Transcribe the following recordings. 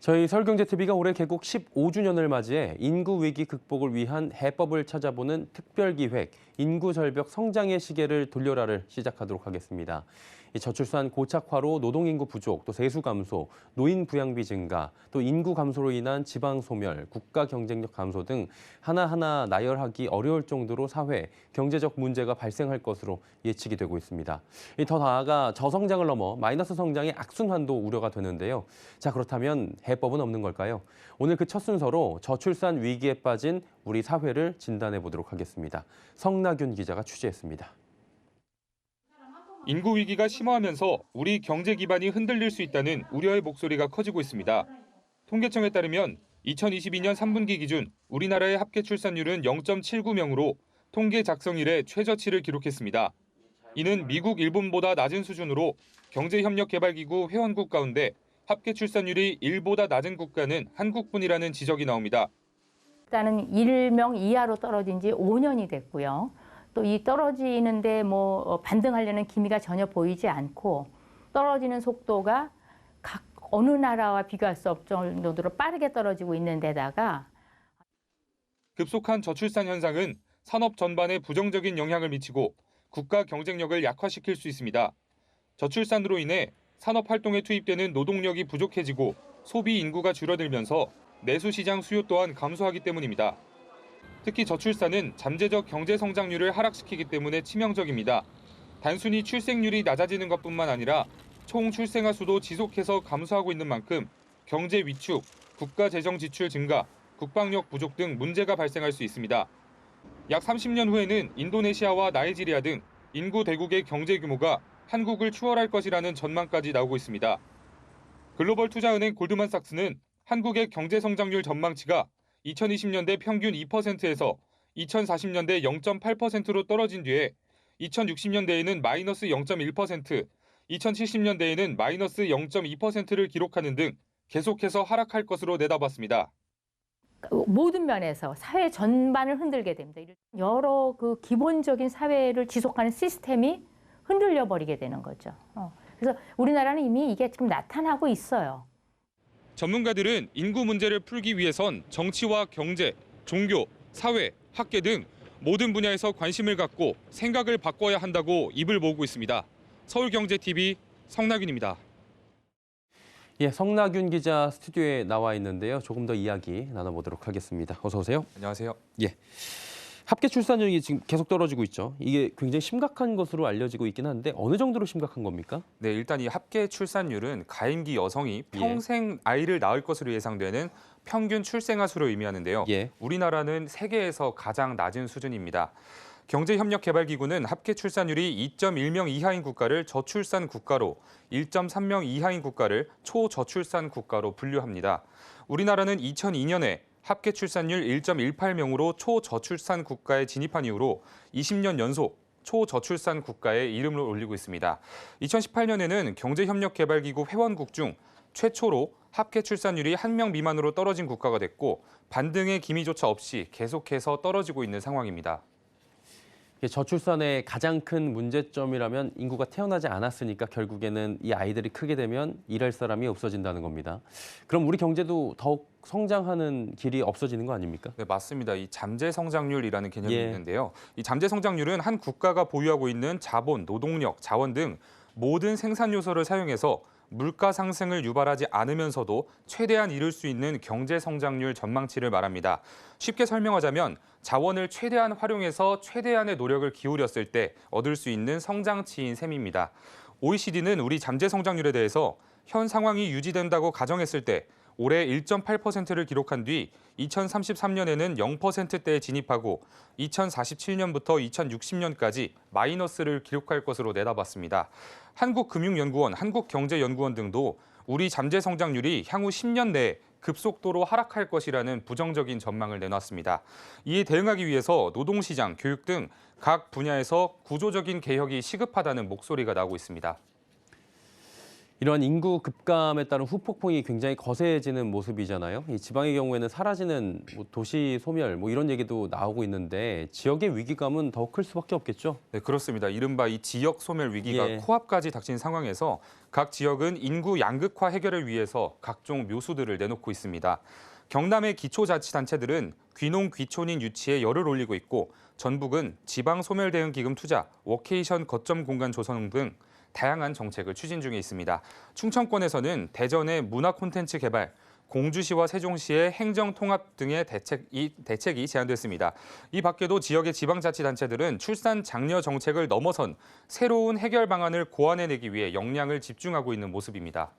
저희 서울경제TV가 올해 개국 15주년을 맞이해 인구 위기 극복을 위한 해법을 찾아보는 특별기획 인구절벽 성장의 시계를 돌려라를 시작하도록 하겠습니다. 저출산 고착화로 노동인구 부족, 또 세수 감소, 노인 부양비 증가, 또 인구 감소로 인한 지방 소멸, 국가 경쟁력 감소 등 하나하나 나열하기 어려울 정도로 사회, 경제적 문제가 발생할 것으로 예측이 되고 있습니다. 더 나아가 저성장을 넘어 마이너스 성장의 악순환도 우려가 되는데요. 자, 그렇다면 해법은 없는 걸까요? 오늘 그 첫 순서로 저출산 위기에 빠진 우리 사회를 진단해 보도록 하겠습니다. 성나균 기자가 취재했습니다. 인구 위기가 심화하면서 우리 경제 기반이 흔들릴 수 있다는 우려의 목소리가 커지고 있습니다. 통계청에 따르면 2022년 3분기 기준 우리나라의 합계 출산율은 0.79명으로 통계 작성 이래 최저치를 기록했습니다. 이는 미국, 일본보다 낮은 수준으로 경제협력개발기구 회원국 가운데 합계 출산율이 1보다 낮은 국가는 한국뿐이라는 지적이 나옵니다. 일단은 1명 이하로 떨어진 지 5년이 됐고요. 또 이 떨어지는데 반등하려는 기미가 전혀 보이지 않고 떨어지는 속도가 각 어느 나라와 비교할 수 없을 정도로 빠르게 떨어지고 있는 데다가 급속한 저출산 현상은 산업 전반에 부정적인 영향을 미치고 국가 경쟁력을 약화시킬 수 있습니다. 저출산으로 인해 산업 활동에 투입되는 노동력이 부족해지고 소비 인구가 줄어들면서 내수 시장 수요 또한 감소하기 때문입니다. 특히 저출산은 잠재적 경제 성장률을 하락시키기 때문에 치명적입니다. 단순히 출생률이 낮아지는 것뿐만 아니라 총 출생아 수도 지속해서 감소하고 있는 만큼 경제 위축, 국가 재정 지출 증가, 국방력 부족 등 문제가 발생할 수 있습니다. 약 30년 후에는 인도네시아와 나이지리아 등 인구 대국의 경제 규모가 한국을 추월할 것이라는 전망까지 나오고 있습니다. 글로벌 투자은행 골드만삭스는 한국의 경제 성장률 전망치가 2020년대 평균 2%에서 2040년대 0.8%로 떨어진 뒤에 2060년대에는 마이너스 0.1%, 2070년대에는 마이너스 0.2%를 기록하는 등 계속해서 하락할 것으로 내다봤습니다. 모든 면에서 사회 전반을 흔들게 됩니다. 여러 기본적인 사회를 지속하는 시스템이 흔들려 버리게 되는 거죠. 그래서 우리나라는 이미 이게 지금 나타나고 있어요. 전문가들은 인구 문제를 풀기 위해선 정치와 경제, 종교, 사회, 학계 등 모든 분야에서 관심을 갖고 생각을 바꿔야 한다고 입을 모으고 있습니다. 서울경제TV 성나균입니다. 예, 성나균 기자 스튜디오에 나와 있는데요. 조금 더 이야기 나눠보도록 하겠습니다. 어서 오세요. 안녕하세요. 예. 합계 출산율이 지금 계속 떨어지고 있죠. 이게 굉장히 심각한 것으로 알려지고 있긴 한데 어느 정도로 심각한 겁니까? 네, 일단 이 합계 출산율은 가임기 여성이 평생 아이를 낳을 것으로 예상되는 평균 출생아 수를 의미하는데요. 예. 우리나라는 세계에서 가장 낮은 수준입니다. 경제협력개발기구는 합계 출산율이 2.1명 이하인 국가를 저출산 국가로, 1.3명 이하인 국가를 초저출산 국가로 분류합니다. 우리나라는 2002년에 합계 출산율 1.18명으로 초저출산 국가에 진입한 이후로 20년 연속 초저출산 국가에 이름을 올리고 있습니다. 2018년에는 경제협력개발기구 회원국 중 최초로 합계 출산율이 1명 미만으로 떨어진 국가가 됐고 반등의 기미조차 없이 계속해서 떨어지고 있는 상황입니다. 저출산의 가장 큰 문제점이라면 인구가 태어나지 않았으니까 결국에는 이 아이들이 크게 되면 일할 사람이 없어진다는 겁니다. 그럼 우리 경제도 더욱 성장하는 길이 없어지는 거 아닙니까? 네, 맞습니다. 이 잠재 성장률이라는 개념이 예. 있는데요. 이 잠재 성장률은 한 국가가 보유하고 있는 자본, 노동력, 자원 등 모든 생산 요소를 사용해서 물가 상승을 유발하지 않으면서도 최대한 이룰 수 있는 경제 성장률 전망치를 말합니다. 쉽게 설명하자면 자원을 최대한 활용해서 최대한의 노력을 기울였을 때 얻을 수 있는 성장치인 셈입니다. OECD는 우리 잠재 성장률에 대해서 현 상황이 유지된다고 가정했을 때 올해 1.8%를 기록한 뒤 2033년에는 0%대에 진입하고 2047년부터 2060년까지 마이너스를 기록할 것으로 내다봤습니다. 한국금융연구원, 한국경제연구원 등도 우리 잠재 성장률이 향후 10년 내에 급속도로 하락할 것이라는 부정적인 전망을 내놨습니다. 이에 대응하기 위해서 노동시장, 교육 등 각 분야에서 구조적인 개혁이 시급하다는 목소리가 나오고 있습니다. 이러한 인구 급감에 따른 후폭풍이 굉장히 거세지는 모습이잖아요. 이 지방의 경우에는 사라지는 도시 소멸 이런 얘기도 나오고 있는데 지역의 위기감은 더 클 수밖에 없겠죠. 네, 그렇습니다. 이른바 이 지역 소멸 위기가 예. 코앞까지 닥친 상황에서 각 지역은 인구 양극화 해결을 위해서 각종 묘수들을 내놓고 있습니다. 경남의 기초자치단체들은 귀농 귀촌인 유치에 열을 올리고 있고 전북은 지방 소멸 대응 기금 투자, 워케이션 거점 공간 조성 등 다양한 정책을 추진 중에 있습니다. 충청권에서는 대전의 문화 콘텐츠 개발, 공주시와 세종시의 행정 통합 등의 대책이 제안됐습니다. 이 밖에도 지역의 지방자치단체들은 출산 장려 정책을 넘어선 새로운 해결 방안을 고안해내기 위해 역량을 집중하고 있는 모습입니다.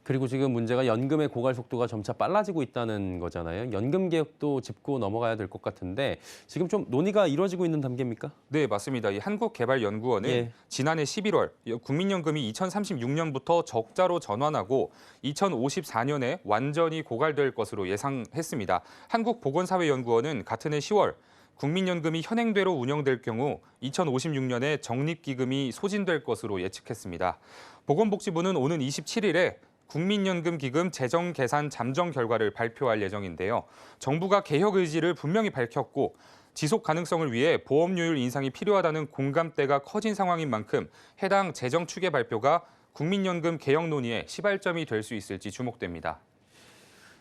그리고 지금 문제가 연금의 고갈 속도가 점차 빨라지고 있다는 거잖아요. 연금 개혁도 짚고 넘어가야 될 것 같은데 지금 좀 논의가 이루어지고 있는 단계입니까? 네, 맞습니다. 이 한국개발연구원은 예. 지난해 11월 국민연금이 2036년부터 적자로 전환하고 2054년에 완전히 고갈될 것으로 예상했습니다. 한국보건사회연구원은 같은 해 10월 국민연금이 현행대로 운영될 경우 2056년에 적립기금이 소진될 것으로 예측했습니다. 보건복지부는 오는 27일에 국민연금 기금 재정 계산 잠정 결과를 발표할 예정인데요. 정부가 개혁 의지를 분명히 밝혔고 지속 가능성을 위해 보험료율 인상이 필요하다는 공감대가 커진 상황인 만큼 해당 재정 추계 발표가 국민연금 개혁 논의의 시발점이 될 수 있을지 주목됩니다.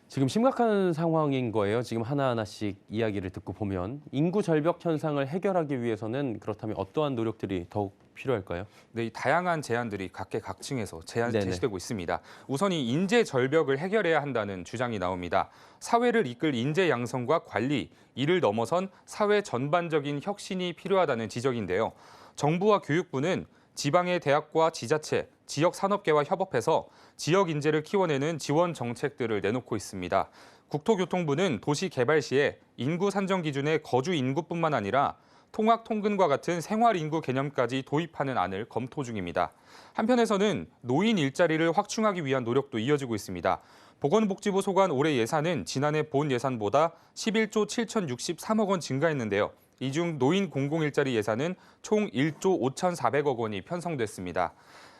지금 심각한 상황인 거예요. 지금 하나하나씩 이야기를 듣고 보면 인구 절벽 현상을 해결하기 위해서는 그렇다면 어떠한 노력들이 더욱 필요할까요? 네, 이 다양한 제안들이 각계각층에서 네네. 제시되고 있습니다. 우선 이 인재 절벽을 해결해야 한다는 주장이 나옵니다. 사회를 이끌 인재 양성과 관리, 이를 넘어선 사회 전반적인 혁신이 필요하다는 지적인데요. 정부와 교육부는 지방의 대학과 지자체, 지역 산업계와 협업해서 지역 인재를 키워내는 지원 정책들을 내놓고 있습니다. 국토교통부는 도시 개발 시에 인구 산정 기준의 거주 인구뿐만 아니라 통학 통근과 같은 생활 인구 개념까지 도입하는 안을 검토 중입니다. 한편에서는 노인 일자리를 확충하기 위한 노력도 이어지고 있습니다. 보건복지부 소관 올해 예산은 지난해 본 예산보다 11조 7,063억 원 증가했는데요. 이 중 노인 공공일자리 예산은 총 1조 5,400억 원이 편성됐습니다.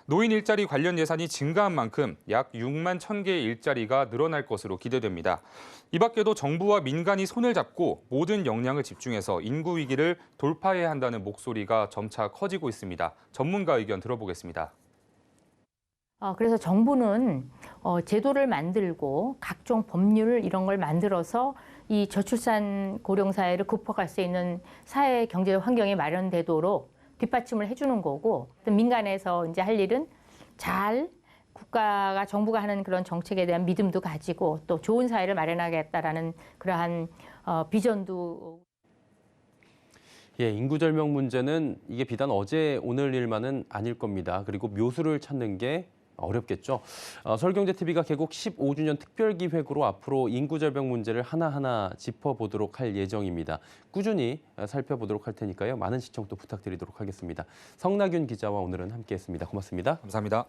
노인 일자리 관련 예산이 증가한 만큼 약 6만 1,000개의 일자리가 늘어날 것으로 기대됩니다. 이 밖에도 정부와 민간이 손을 잡고 모든 역량을 집중해서 인구 위기를 돌파해야 한다는 목소리가 점차 커지고 있습니다. 전문가 의견 들어보겠습니다. 그래서 정부는 제도를 만들고 각종 법률 이런 걸 만들어서 이 저출산 고령 사회를 극복할 수 있는 사회 경제적 환경이 마련되도록 뒷받침을 해주는 거고, 또 민간에서 이제 할 일은 잘 국가가 정부가 하는 그런 정책에 대한 믿음도 가지고 또 좋은 사회를 마련하겠다라는 그러한 비전도. 예, 인구 절벽 문제는 이게 비단 어제 오늘 일만은 아닐 겁니다. 그리고 묘수를 찾는 게 어렵겠죠. 서울경제TV가 개국 15주년 특별기획으로 앞으로 인구 절벽 문제를 하나하나 짚어보도록 할 예정입니다. 꾸준히 살펴보도록 할 테니까요. 많은 시청 또 부탁드리도록 하겠습니다. 성나균 기자와 오늘은 함께했습니다. 고맙습니다. 감사합니다.